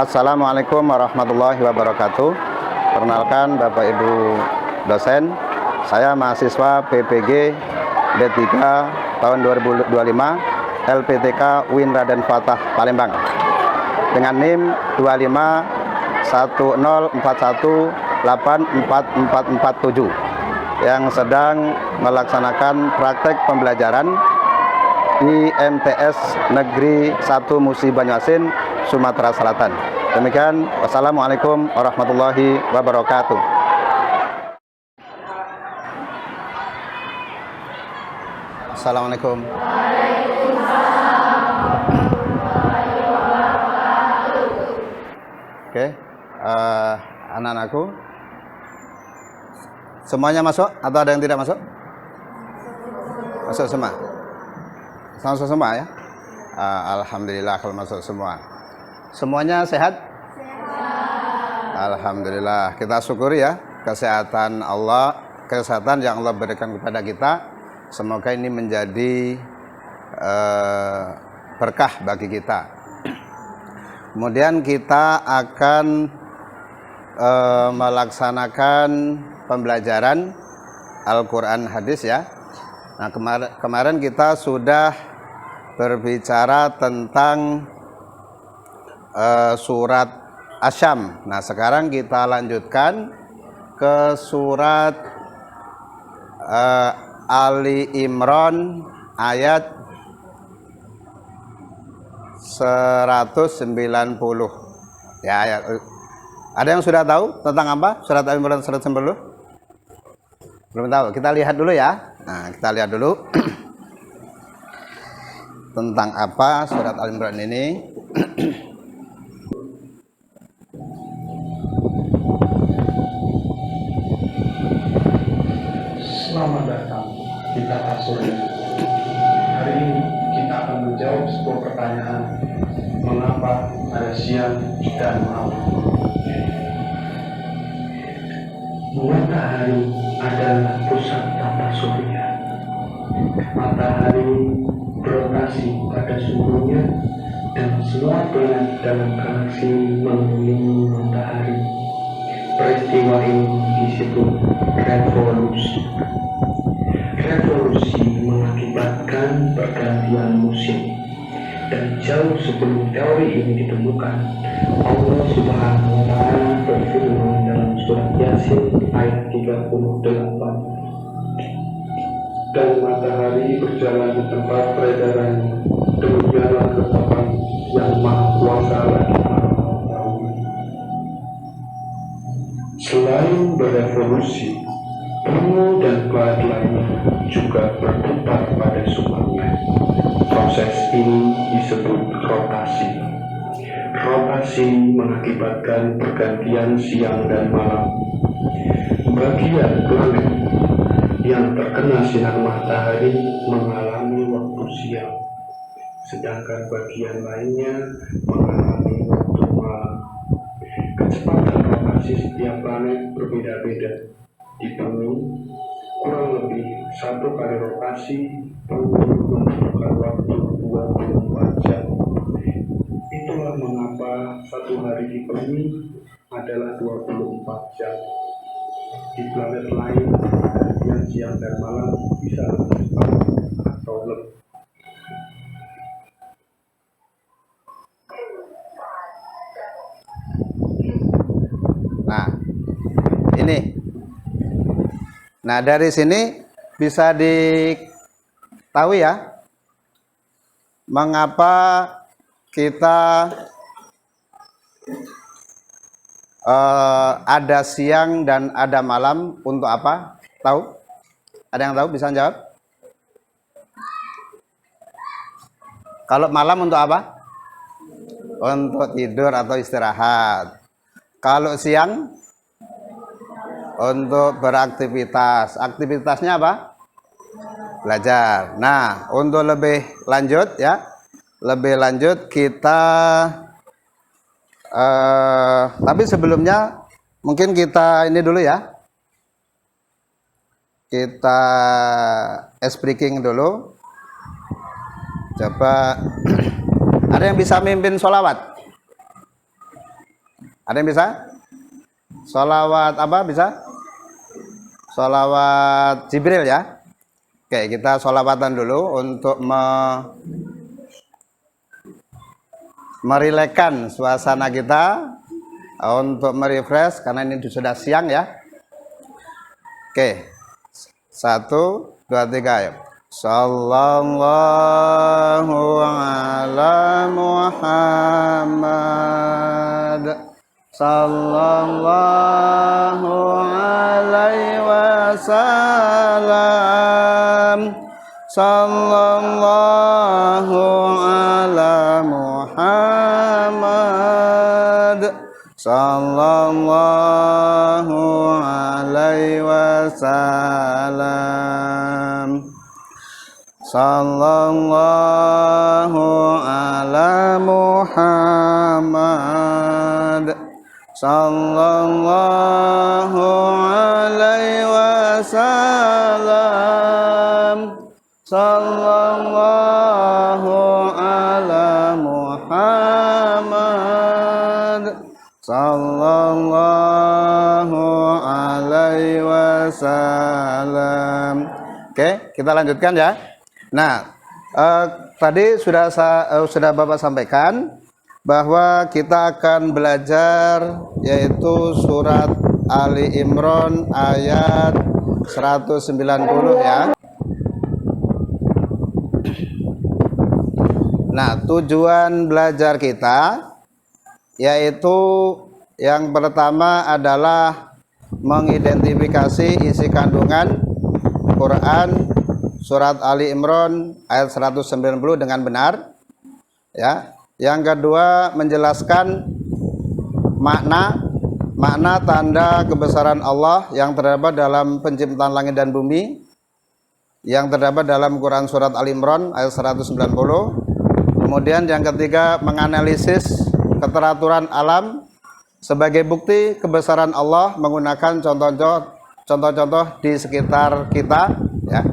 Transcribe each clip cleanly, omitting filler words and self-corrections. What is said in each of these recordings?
Assalamualaikum warahmatullahi wabarakatuh. Perkenalkan Bapak Ibu dosen, saya mahasiswa PPG D3 tahun 2025 LPTK UIN Raden Fatah Palembang dengan NIM 251041844447 yang sedang melaksanakan praktek pembelajaran di MTS Negeri 1 Musi Banyuasin, Sumatera Selatan. Demikian, wassalamualaikum warahmatullahi wabarakatuh. Assalamualaikum. Oke, anak-anakku, semuanya masuk atau ada yang tidak masuk? Masuk semua. Masuk semua ya. Alhamdulillah kalau masuk semua. Semuanya sehat? Sehat. Alhamdulillah. Kita syukuri ya kesehatan Allah, kesehatan yang Allah berikan kepada kita. Semoga ini menjadi berkah bagi kita. Kemudian kita akan melaksanakan pembelajaran Al-Quran hadis ya. Nah, kemarin kita sudah berbicara tentang surat Asyam. Nah, sekarang kita lanjutkan ke surat Ali Imran ayat 190. Ya, ada yang sudah tahu tentang apa surat Ali Imran 190? Belum tahu. Kita lihat dulu ya. Nah, kita lihat dulu tentang apa surat Al Imran ini. Selamat datang di Tata Surya. Hari ini kita akan menjawab sebuah pertanyaan, mengapa ada siang dan malam. Matahari adalah pusat tata surya. Matahari berotasi pada suhunya dan semua planet dalam galaksi mengelilingi matahari. Peristiwa ini disebut revolusi. Revolusi mengakibatkan pergantian musim. Dan jauh sebelum teori ini ditemukan, Allah Subhanahu wa Ta'ala berfirman dalam surat Yasin ayat 38. Dan matahari berjalan di tempat peredarannya, demikianlah ketetapan yang Maha Kuasa lagi Maha Mengetahui. Selain berevolusi, bumi dan planet lainnya juga berputar pada sumbernya. Proses ini disebut rotasi. Rotasi mengakibatkan pergantian siang dan malam. Bagian planet yang terkena sinar matahari mengalami waktu siang, sedangkan bagian lainnya mengalami waktu malam. Kecepatan rotasi setiap planet berbeda-beda. Di bumi, kurang lebih 1 kali rotasi bumi membutuhkan waktu 24 jam. Itulah mengapa satu hari di bumi adalah 24 jam. Di planet lain, pergantian siang dan malam bisa lebih cepat atau lebih. Nah, ini. Nah, dari sini bisa ditahu ya, mengapa kita ada siang dan ada malam, untuk apa? Tahu? Ada yang tahu? Bisa jawab? Kalau malam untuk apa? Untuk tidur atau istirahat. Kalau siang? Untuk beraktivitas. Aktivitasnya apa? Belajar. Nah, untuk lebih lanjut ya, lebih lanjut kita tapi sebelumnya mungkin kita ini dulu ya, kita speaking dulu. Coba ada yang bisa mimpin sholawat? Ada yang bisa? Sholawat apa bisa? Sholawat Jibril ya. Oke, kita sholawatan dulu untuk merilekkan suasana kita, untuk merefresh karena ini sudah siang ya. Oke, 1, 2, 3 ya. Sallallahu ala Muhammad, sallallahu alaihi wasallam, sallallahu ala Muhammad, sallallahu alaihi wasallam, sallallahu ala Muhammad, sallallahu alaihi wasallam, sallallahu ala Muhammad, sallallahu alaihi wasallam. Oke, kita lanjutkan ya. Nah, tadi sudah Bapak sampaikan bahwa kita akan belajar yaitu surat Ali Imran ayat 190 ya. Nah, tujuan belajar kita yaitu yang pertama adalah mengidentifikasi isi kandungan Quran surat Ali Imran ayat 190 dengan benar ya. Yang kedua, menjelaskan makna tanda kebesaran Allah yang terdapat dalam penciptaan langit dan bumi yang terdapat dalam Quran surat Ali Imran ayat 190. Kemudian yang ketiga, menganalisis keteraturan alam sebagai bukti kebesaran Allah menggunakan contoh-contoh di sekitar kita ya.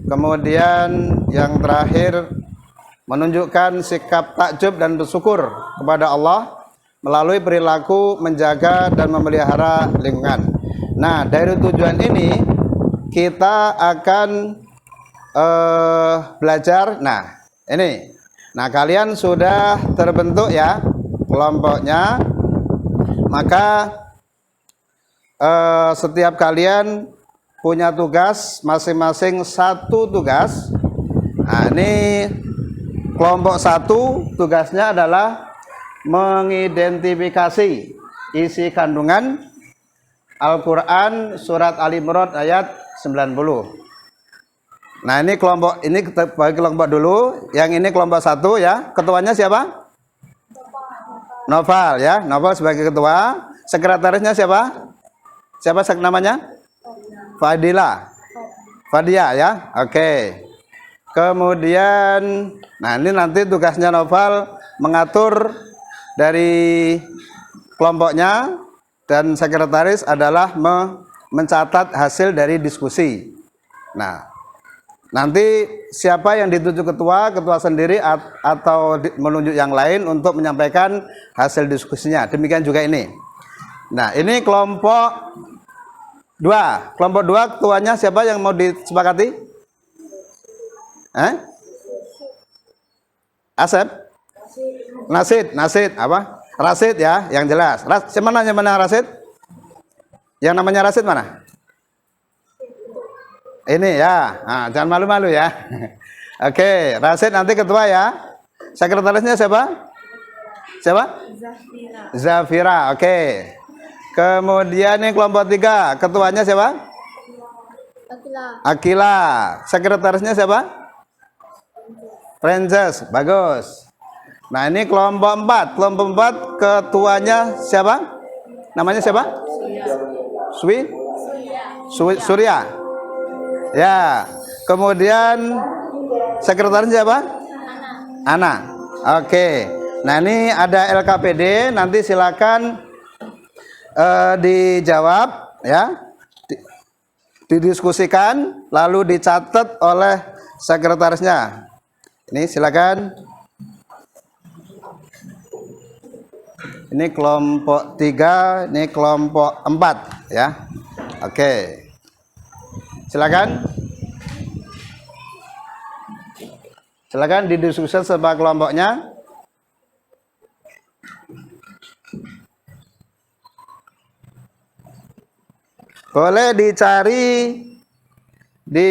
Kemudian yang terakhir, menunjukkan sikap takjub dan bersyukur kepada Allah melalui perilaku menjaga dan memelihara lingkungan. Nah, dari tujuan ini kita akan belajar. Nah, ini. Nah, kalian sudah terbentuk ya kelompoknya. Maka setiap kalian punya tugas masing-masing satu tugas. Nah, ini kelompok 1 tugasnya adalah mengidentifikasi isi kandungan Al-Quran surat Ali Imran ayat 90. Nah, ini kelompok ini kita bagi kelompok dulu. Yang ini kelompok 1 ya. Ketuanya siapa? Noval ya. Noval sebagai ketua. Sekretarisnya siapa? Siapa namanya? Fadia ya. Oke. Kemudian, nah ini nanti tugasnya Noval mengatur dari kelompoknya dan sekretaris adalah mencatat hasil dari diskusi. Nah, nanti siapa yang dituju ketua sendiri atau menunjuk yang lain untuk menyampaikan hasil diskusinya. Demikian juga ini. Nah, ini kelompok 2. Kelompok 2 ketuanya siapa yang mau disepakati? Asep? Nasid apa? Rasid ya, yang jelas. Yang mana Rasid? Yang namanya Rasid mana? Ini ya. Nah, jangan malu-malu ya. Oke, Rasid nanti ketua ya. Sekretarisnya siapa? Zafira. Oke. Kemudian ini kelompok 3, ketuanya siapa? Akila. Sekretarisnya siapa? Princess. Bagus. Nah, ini kelompok 4. Kelompok 4 ketuanya siapa? Namanya siapa? Surya. Ya. Kemudian sekretarisnya siapa? Ana. Oke. Nah, ini ada LKPD, nanti silakan dijawab ya. Didiskusikan lalu dicatat oleh sekretarisnya. Ini silakan. Ini kelompok 3, ini kelompok 4 ya. Oke. Silakan. Silakan didiskusikan sebuah kelompoknya. Boleh dicari di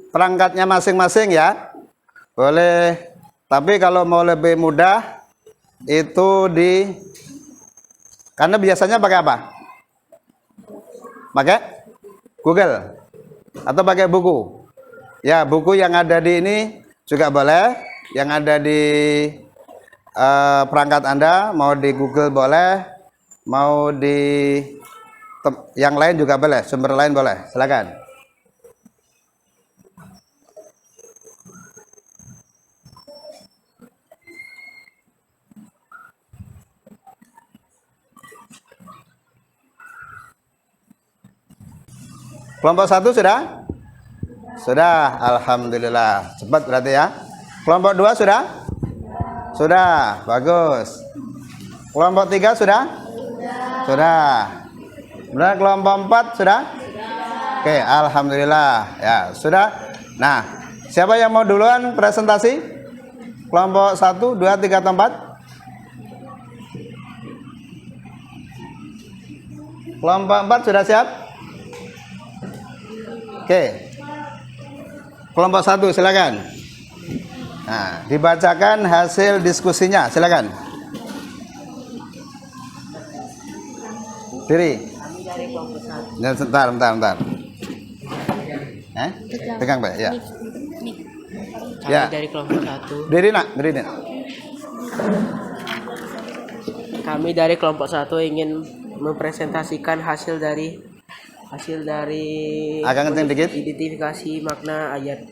perangkatnya masing-masing ya. Boleh. Tapi kalau mau lebih mudah itu karena biasanya pakai apa? Pakai Google atau pakai buku? Ya, buku yang ada di ini juga boleh. Yang ada di perangkat Anda, mau di Google boleh, mau di yang lain juga boleh, sumber lain boleh. Silakan. Kelompok 1 sudah? Sudah, alhamdulillah. Cepat berarti ya. Kelompok 2 sudah? Sudah, bagus. Kelompok 3 sudah? Sudah. Kemudian kelompok 4 sudah? Oke, alhamdulillah. Ya, sudah. Nah, siapa yang mau duluan presentasi? Kelompok 1, 2, 3, atau 4? Kelompok 4 sudah siap? Oke. Kelompok 1 silakan. Nah, dibacakan hasil diskusinya, silakan. Diri. Ya, bentar. Pegang, Pak, ya. Kami Ya. dari kelompok 1. Diri, Nak, diri, Nak. Kami dari kelompok 1 ingin mempresentasikan hasil dari Agak kenceng dikit. identifikasi makna ayat.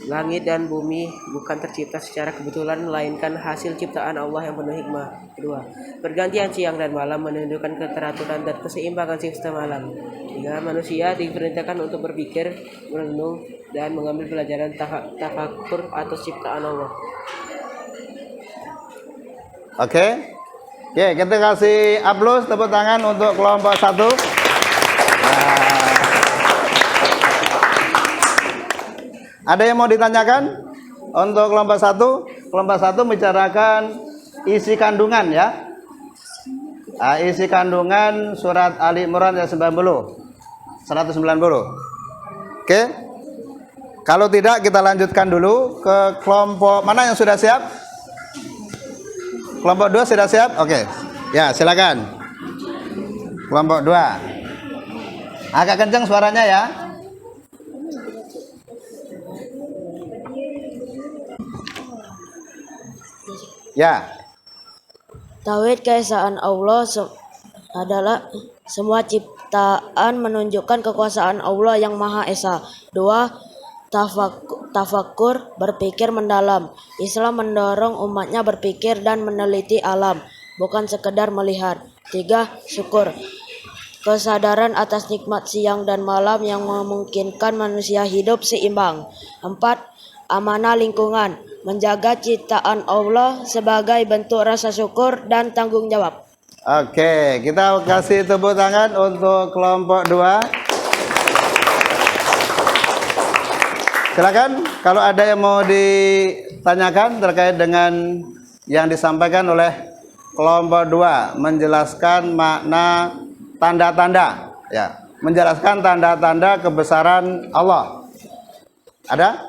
Langit dan bumi bukan tercipta secara kebetulan, melainkan hasil ciptaan Allah yang penuh hikmah. Kedua, pergantian siang dan malam menunjukkan keteraturan dan keseimbangan sistem alam. Tiga, manusia diperintahkan untuk berpikir, merenung, dan mengambil pelajaran tafakur atas ciptaan Allah. Oke. Oke, kita kasih aplaus, tepuk tangan untuk kelompok 1. Ada yang mau ditanyakan untuk kelompok 1? Kelompok 1 bicarakan isi kandungan ya. Isi kandungan surat Ali Imran ayat 190. Oke. Kalau tidak kita lanjutkan dulu ke kelompok mana yang sudah siap? Kelompok 2 sudah siap? Oke. Ya, silakan. Kelompok 2. Agak kencang suaranya ya. Ya. Tauhid keesaan Allah adalah semua ciptaan menunjukkan kekuasaan Allah yang Maha Esa. 2. Tafakur, berpikir mendalam. Islam mendorong umatnya berpikir dan meneliti alam, bukan sekedar melihat. 3. Syukur, kesadaran atas nikmat siang dan malam yang memungkinkan manusia hidup seimbang. 4. Amanah lingkungan, menjaga ciptaan Allah sebagai bentuk rasa syukur dan tanggung jawab. Oke, kita kasih tepuk tangan untuk kelompok 2. Silakan kalau ada yang mau ditanyakan terkait dengan yang disampaikan oleh kelompok 2, menjelaskan makna tanda-tanda ya, menjelaskan tanda-tanda kebesaran Allah. Ada?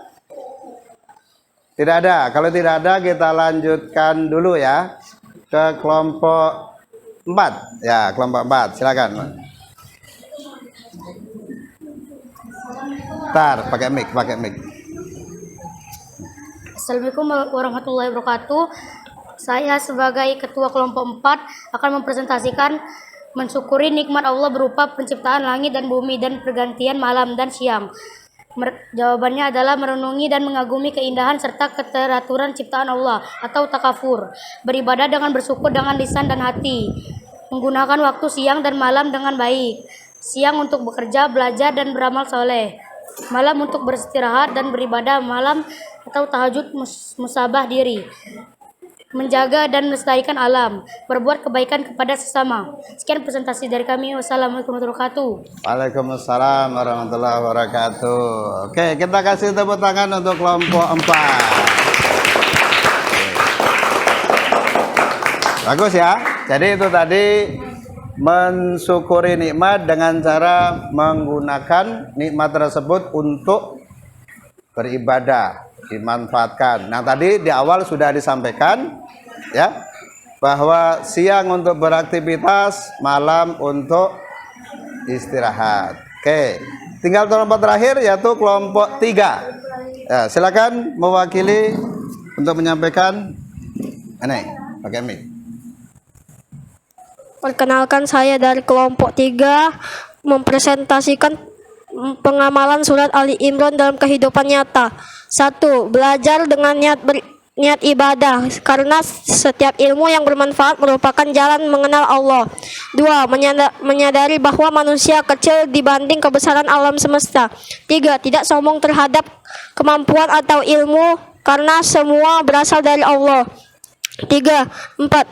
Tidak ada. Kalau tidak ada kita lanjutkan dulu ya ke kelompok 4. Ya, kelompok 4. Silakan. Bentar, pakai mic. Assalamualaikum warahmatullahi wabarakatuh. Saya sebagai ketua kelompok 4 akan mempresentasikan mensyukuri nikmat Allah berupa penciptaan langit dan bumi dan pergantian malam dan siang. Jawabannya adalah merenungi dan mengagumi keindahan serta keteraturan ciptaan Allah atau takafur. Beribadah dengan bersyukur dengan lisan dan hati. Menggunakan waktu siang dan malam dengan baik. Siang untuk bekerja, belajar, dan beramal soleh. Malam untuk beristirahat dan beribadah malam atau tahajud musabah diri. menjaga dan melestarikan alam, berbuat kebaikan kepada sesama. Sekian presentasi dari kami. Wassalamualaikum warahmatullahi wabarakatuh. Waalaikumsalam warahmatullahi wabarakatuh. Oke, kita kasih tepuk tangan untuk kelompok 4. Bagus ya. Jadi itu tadi mensyukuri nikmat dengan cara menggunakan nikmat tersebut untuk beribadah, dimanfaatkan. Nah, tadi di awal sudah disampaikan ya bahwa siang untuk beraktivitas, malam untuk istirahat. Oke, tinggal kelompok terakhir yaitu kelompok 3. Ya, silakan mewakili untuk menyampaikan. Aneh, pakai mic. Perkenalkan, saya dari kelompok 3 mempresentasikan pengamalan surat Ali Imran dalam kehidupan nyata. 1. Belajar dengan niat ibadah, karena setiap ilmu yang bermanfaat merupakan jalan mengenal Allah. 2. Menyadari bahwa manusia kecil dibanding kebesaran alam semesta. 3. Tidak sombong terhadap kemampuan atau ilmu, karena semua berasal dari Allah. 4.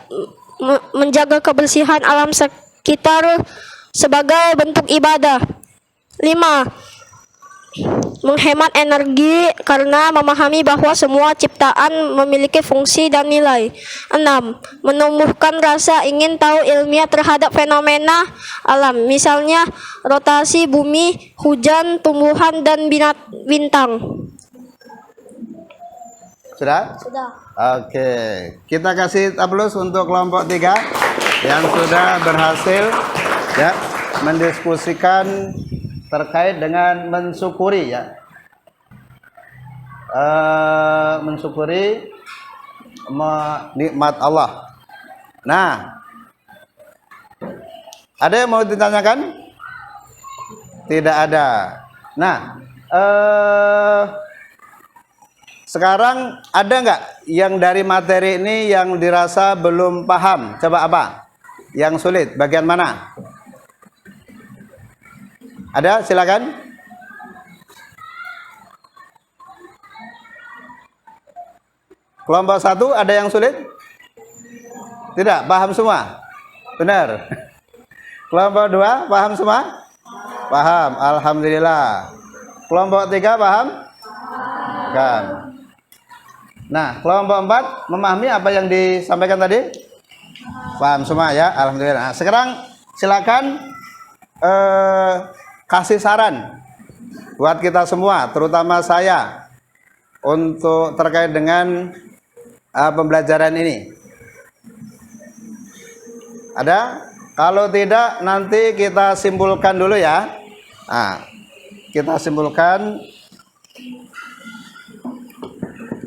Menjaga kebersihan alam sekitar sebagai bentuk ibadah. 5. Menghemat energi karena memahami bahwa semua ciptaan memiliki fungsi dan nilai. 6. Menumbuhkan rasa ingin tahu ilmiah terhadap fenomena alam, misalnya rotasi bumi, hujan, tumbuhan, dan bintang. Sudah? Sudah. Oke, kita kasih aplaus untuk kelompok 3 yang sudah berhasil ya mendiskusikan terkait dengan mensyukuri ya, mensyukuri nikmat Allah. Nah, ada yang mau ditanyakan? Tidak ada. Nah, sekarang ada nggak yang dari materi ini yang dirasa belum paham? Coba apa? Yang sulit, bagian mana? Ada? Silakan. Kelompok 1 ada yang sulit? Tidak, paham semua? Benar. Kelompok 2 paham semua? Paham, alhamdulillah. Kelompok 3 paham? Kan. Nah, kelompok 4 memahami apa yang disampaikan tadi? Paham semua ya, alhamdulillah. Nah, sekarang silakan kasih saran buat kita semua, terutama saya, untuk terkait dengan pembelajaran ini. Ada? Kalau tidak, nanti kita simpulkan dulu ya. Nah, kita simpulkan.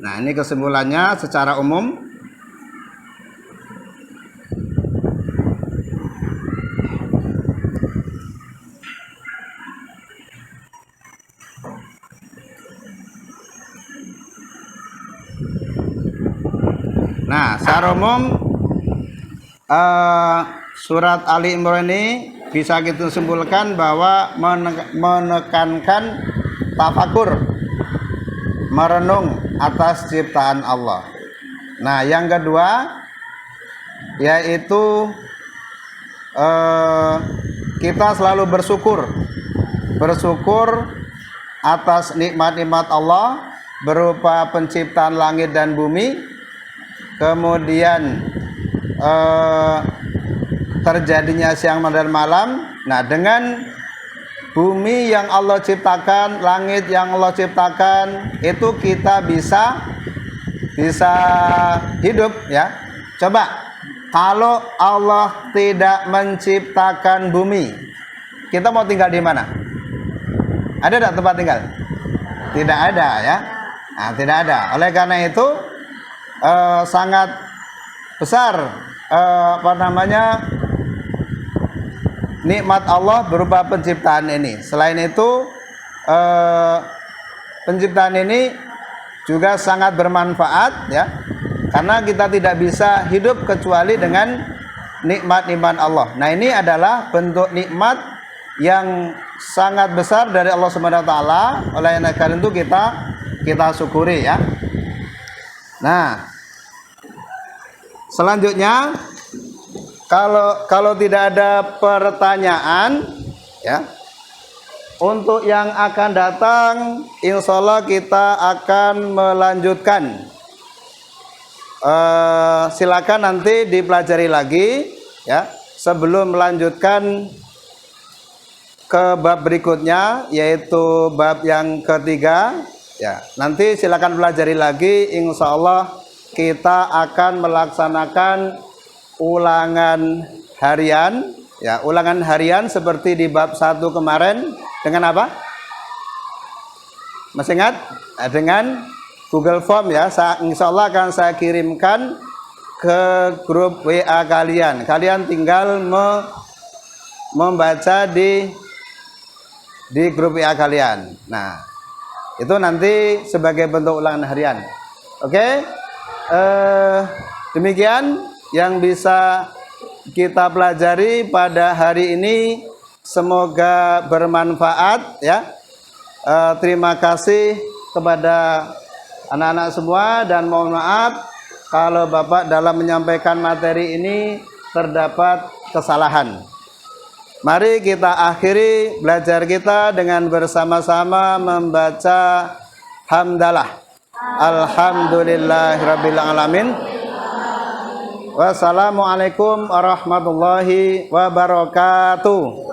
Nah, ini kesimpulannya secara umum. Nah, secara umum surat Ali Imran ini bisa kita simpulkan bahwa menekankan tafakur, merenung atas ciptaan Allah. Nah, yang kedua yaitu kita selalu bersyukur atas nikmat-nikmat Allah berupa penciptaan langit dan bumi, kemudian terjadinya siang dan malam. Nah, dengan bumi yang Allah ciptakan, langit yang Allah ciptakan, itu kita bisa hidup ya. Coba kalau Allah tidak menciptakan bumi, kita mau tinggal di mana? Ada tidak tempat tinggal? Tidak ada ya. Nah, tidak ada. Oleh karena itu sangat besar nikmat Allah berupa penciptaan ini. Selain itu penciptaan ini juga sangat bermanfaat ya, karena kita tidak bisa hidup kecuali dengan nikmat-nikmat Allah. Nah, ini adalah bentuk nikmat yang sangat besar dari Allah Subhanahu wa taala. Oleh karena itu kita syukuri ya. Nah, Selanjutnya, kalau tidak ada pertanyaan, ya, untuk yang akan datang, insya Allah kita akan melanjutkan. Silakan nanti dipelajari lagi, ya, sebelum melanjutkan ke bab berikutnya, yaitu bab yang ketiga. Ya, nanti silakan pelajari lagi. Insya Allah kita akan melaksanakan ulangan harian. Ya, ulangan harian seperti di bab 1 kemarin dengan apa? Masih ingat? Dengan Google Form, ya. Insya Allah akan saya kirimkan ke grup WA kalian. Kalian tinggal membaca di grup WA kalian. Nah, itu nanti sebagai bentuk ulangan harian. Oke? Demikian yang bisa kita pelajari pada hari ini. Semoga bermanfaat, ya. Terima kasih kepada anak-anak semua dan mohon maaf kalau Bapak dalam menyampaikan materi ini terdapat kesalahan. Mari kita akhiri belajar kita dengan bersama-sama membaca hamdalah. Alhamdulillahirabbil alamin. Wassalamualaikum warahmatullahi wabarakatuh.